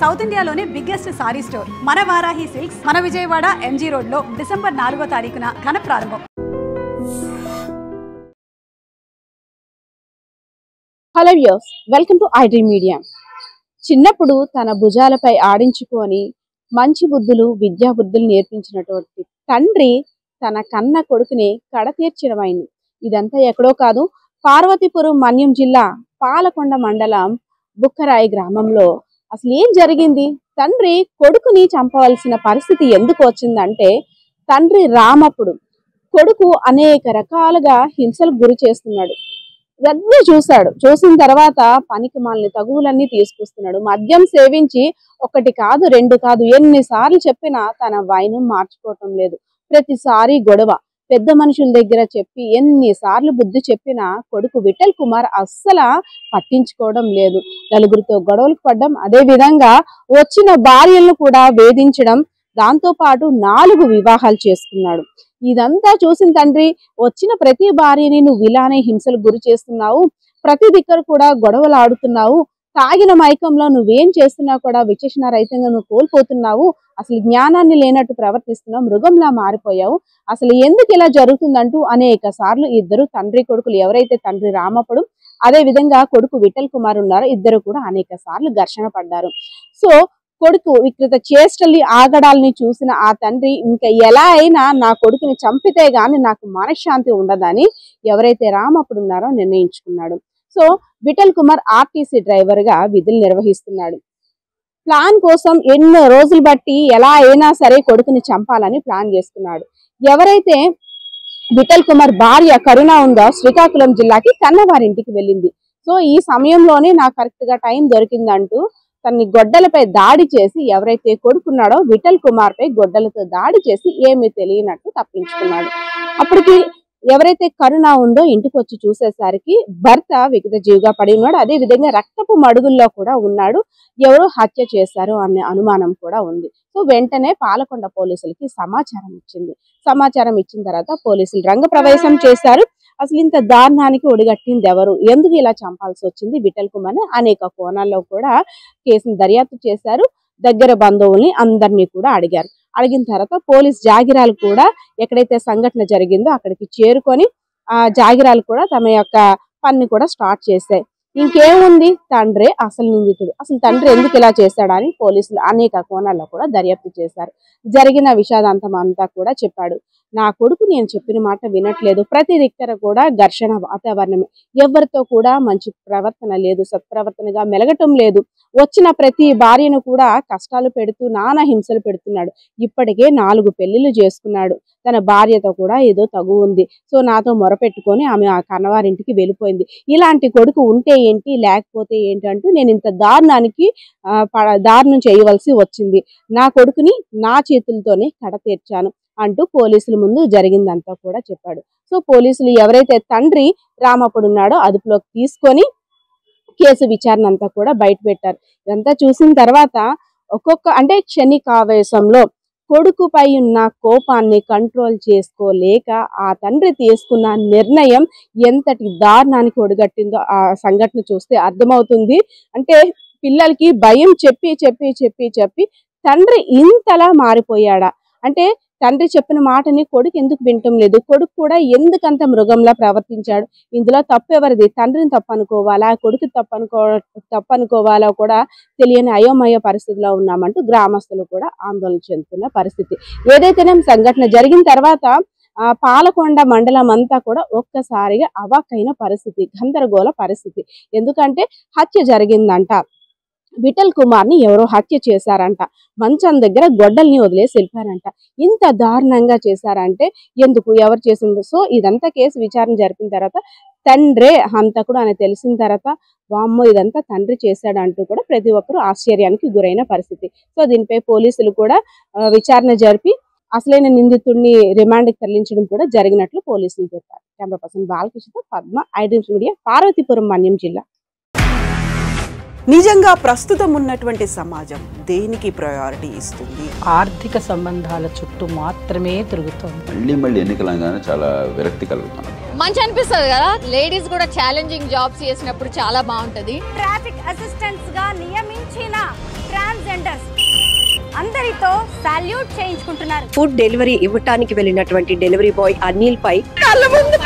South ఇండియాలోనే biggest sorry store మన Varahi silks మన విజయవాడ ఎంజీ రోడ్ లో డిసెంబర్ 4వ తారీఖున ఘన ప్రారంభం. Hello viewers, welcome to iDream media. చిన్నప్పుడు తన భుజాలపై ఆడించుకొని మంచి బుద్ధులు విద్యా బుద్ధులు నేర్పించినటువంటి తండ్రి తన కన్న కొడుకుని కడతీర్చడమైంది. ఇదంతా ఎక్కడో కాదు, పార్వతీపురం మన్యం జిల్లా పాలకొండ మండలం బుక్కరాయి గ్రామంలో. అసలు ఏం జరిగింది? తండ్రి కొడుకుని చంపవలసిన పరిస్థితి ఎందుకు వచ్చిందంటే, తండ్రి రామప్పుడు కొడుకు అనేక రకాలుగా హింసలకు గురి చేస్తున్నాడు. ఇవన్నీ చూసిన తర్వాత పనికి మాలిన తగువులన్నీ తీసుకొస్తున్నాడు. మద్యం సేవించి ఒకటి కాదు రెండు కాదు ఎన్నిసార్లు చెప్పినా తన వైనం మార్చుకోవటం లేదు. ప్రతిసారి గొడవ. పెద్ద మనుషుల దగ్గర చెప్పి ఎన్నిసార్లు బుద్ధి చెప్పినా కొడుకు విఠల్ కుమార్ అస్సలు పట్టించుకోవడం లేదు. నలుగురితో గొడవలకు పడ్డం, అదే విధంగా వచ్చిన భార్యలను కూడా వేధించడం, దాంతో పాటు 4 వివాహాలు చేసుకున్నాడు. ఇదంతా చూసిన తండ్రి, వచ్చిన ప్రతి భార్యని నువ్వు ఇలానే హింసలకు గురి చేస్తున్నావు, ప్రతి దిక్కర కూడా గొడవలు ఆడుతున్నావు, తాగిన మైకంలో నువ్వేం చేస్తున్నావు కూడా విచక్షణ రహితంగా నువ్వు కోల్పోతున్నావు, అసలు జ్ఞానాన్ని లేనట్టు ప్రవర్తిస్తున్నావు, మృగంలా మారిపోయావు, అసలు ఎందుకు ఇలా జరుగుతుందంటూ అనేక సార్లు ఇద్దరు తండ్రి కొడుకులు, ఎవరైతే తండ్రి రామప్పుడు అదే విధంగా కొడుకు విఠల్ కుమార్ ఉన్నారో ఇద్దరు కూడా అనేక సార్లు ఘర్షణ పడ్డారు. సో కొడుకు వికృత చేష్టల్ని ఆగడాలని చూసిన ఆ తండ్రి ఇంకా ఎలా అయినా నా కొడుకుని చంపితే గాని నాకు మనశ్శాంతి ఉండదని ఎవరైతే రామప్పుడు ఉన్నారో నిర్ణయించుకున్నాడు. సో విఠల్ కుమార్ ఆర్టీసీ డ్రైవర్ గా విధులు నిర్వహిస్తున్నాడు. ప్లాన్ కోసం ఎన్నో రోజులు బట్టి ఎలా అయినా సరే కొడుకుని చంపాలని ప్లాన్ చేసుకున్నాడు. ఎవరైతే విఠల్ కుమార్ భార్య కరుణ ఉందో శ్రీకాకుళం జిల్లాకి కన్నవారింటికి వెళ్ళింది. సో ఈ సమయంలోనే నాకు కరెక్ట్ గా టైం దొరికిందంటూ తనని గొడ్డలపై దాడి చేసి, ఎవరైతే కొడుకున్నాడో విఠల్ కుమార్ పై గొడ్డలతో దాడి చేసి ఏమీ తెలియనట్టు తప్పించుకున్నాడు. అప్పటికి ఎవరైతే కరుణ ఉందో ఇంటికి వచ్చి చూసేసరికి భర్త వికృత జీవిగా పడి ఉన్నాడు. అదే విధంగా రక్తపు మడుగుల్లో కూడా ఉన్నాడు. ఎవరో హత్య చేశారు అనే అనుమానం కూడా ఉంది. సో వెంటనే పాలకొండ పోలీసులకి సమాచారం ఇచ్చింది. సమాచారం ఇచ్చిన తర్వాత పోలీసులు రంగప్రవేశం చేశారు. అసలు ఇంత దారుణానికి ఒడిగట్టింది ఎవరు, ఎందుకు ఇలా చంపాల్సి వచ్చింది విఠల్ కుమార్ అనేక కోణాల్లో కూడా కేసును దర్యాప్తు చేశారు. దగ్గర బంధువుల్ని అందరినీ కూడా అడిగారు. అడిగిన తర్వాత పోలీస్ జాగిరాలు కూడా ఎక్కడైతే సంఘటన జరిగిందో అక్కడికి చేరుకొని ఆ జాగిరాలు కూడా తమ యొక్క పని కూడా స్టార్ట్ చేశాయి. ఇంకేముంది, తండ్రే అసలు నిందితుడు, అసలు తండ్రి ఎందుకు ఇలా చేశాడని పోలీసులు అనేక కోణాల్లో కూడా దర్యాప్తు చేశారు. జరిగిన విషాదాంతం అంతా కూడా చెప్పాడు. నా కొడుకు నేను చెప్పిన మాట వినట్లేదు, ప్రతి దిక్కర కూడా ఘర్షణ వాతావరణమే, ఎవరితో కూడా మంచి ప్రవర్తన లేదు, సత్ప్రవర్తనగా మెలగటం లేదు, వచ్చిన ప్రతి భార్యను కూడా కష్టాలు పెడుతూ నానా హింసలు పెడుతున్నాడు. ఇప్పటికే 4 పెళ్లిళ్ళు చేసుకున్నాడు. తన భార్యతో కూడా ఏదో తగు ఉంది. సో నాతో మొరపెట్టుకొని ఆమె ఆ కన్నవారింటికి వెళ్ళిపోయింది. ఇలాంటి కొడుకు ఉంటే ఏంటి లేకపోతే ఏంటి అంటూ నేను ఇంత దారుణం చేయవలసి వచ్చింది. నా కొడుకుని నా చేతులతోనే కడతీర్చాను అంటూ పోలీసుల ముందు జరిగిందంతా కూడా చెప్పాడు. సో పోలీసులు ఎవరైతే తండ్రి రామప్పుడు ఉన్నాడో అదుపులోకి తీసుకొని కేసు విచారణ అంతా కూడా బయట పెట్టారు. ఇదంతా చూసిన తర్వాత అంటే క్షణికావేశంలో కొడుకుపై ఉన్న కోపాన్ని కంట్రోల్ చేసుకోలేక ఆ తండ్రి తీసుకున్న నిర్ణయం ఎంతటి దారుణానికి ఒడిగట్టిందో ఆ సంఘటన చూస్తే అర్థమవుతుంది. అంటే పిల్లలకి భయం చెప్పి చెప్పి చెప్పి చెప్పి తండ్రి ఇంతలా మారిపోయాడా అంటే, తండ్రి చెప్పిన మాటని కొడుకు ఎందుకు వినటం లేదు, కొడుకు కూడా ఎందుకంత మృగంలా ప్రవర్తించాడు, ఇందులో తప్పు ఎవరిది, తండ్రిని తప్పనుకోవాలా కొడుకు తప్పనుకోవాలా కూడా తెలియని అయోమయ పరిస్థితిలో ఉన్నామంటూ గ్రామస్తులు కూడా ఆందోళన చెందుతున్న పరిస్థితి. ఏదైతేనే సంఘటన జరిగిన తర్వాత పాలకొండ మండలం అంతా కూడా ఒక్కసారిగా అవాక్కైన పరిస్థితి, గందరగోళ పరిస్థితి. ఎందుకంటే హత్య జరిగిందంట, విఠల్ కుమార్ ని ఎవరో హత్య చేశారంట, మంచం దగ్గర గొడ్డల్ని వదిలేసి వెళ్ళిపోయారంట. ఇంత దారుణంగా చేశారంటే ఎందుకు, ఎవరు చేసింది? సో ఇదంతా కేసు విచారణ జరిపిన తర్వాత తండ్రే హంతకుడు అని తెలిసిన తర్వాత వామ్మో ఇదంతా తండ్రి చేశాడు అంటూ కూడా ప్రతి ఒక్కరూ ఆశ్చర్యానికి గురైన పరిస్థితి. సో దీనిపై పోలీసులు కూడా విచారణ జరిపి అసలైన నిందితుడిని రిమాండ్కి తరలించడం కూడా జరిగినట్లు పోలీసులు చెప్పారు. కెమెరా పర్సన్ బాలకృష్ణతో పద్మ, ఐడ్రీమ్ మీడియా, పార్వతీపురం మన్యం జిల్లా. నిజంగా ప్రస్తుతం ఉన్నటువంటి సమాజం దేనికి ప్రయారిటీ ఇస్తుంది? ఆర్థిక సంబంధాల చుట్టూ మాత్రమే తిరుగుతుంది. మళ్ళీ ఎన్నికలంగానే చాలా విరక్తి కలుగుతుంది. మంచి అనిపిస్తుంది కదా, లేడీస్ కూడా ఛాలెంజింగ్ జాబ్స్ చేసినప్పుడు చాలా బాగుంటది. ట్రాఫిక్ అసిస్టెంట్స్ గా నియమించిన ట్రాన్స్జెండర్ ఫ్యామిలీతో సాల్యూట్ చేయించుకుంటున్నారు. ఫుడ్ డెలివరీ ఇవ్వటానికి వెళ్ళినటువంటి డెలివరీ బాయ్ అనిల్ పై కళ్ళ ముందు